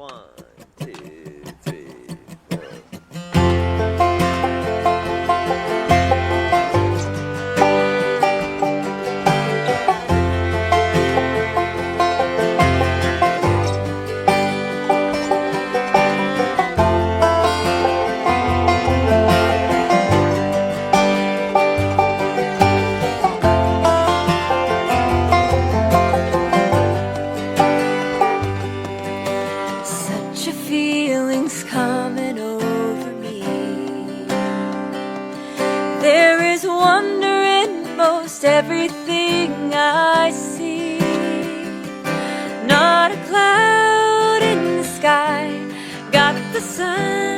One, two, three, four. Such a feeling's coming over me. There is wonder in most everything I see. Not a cloud in the sky, got the sun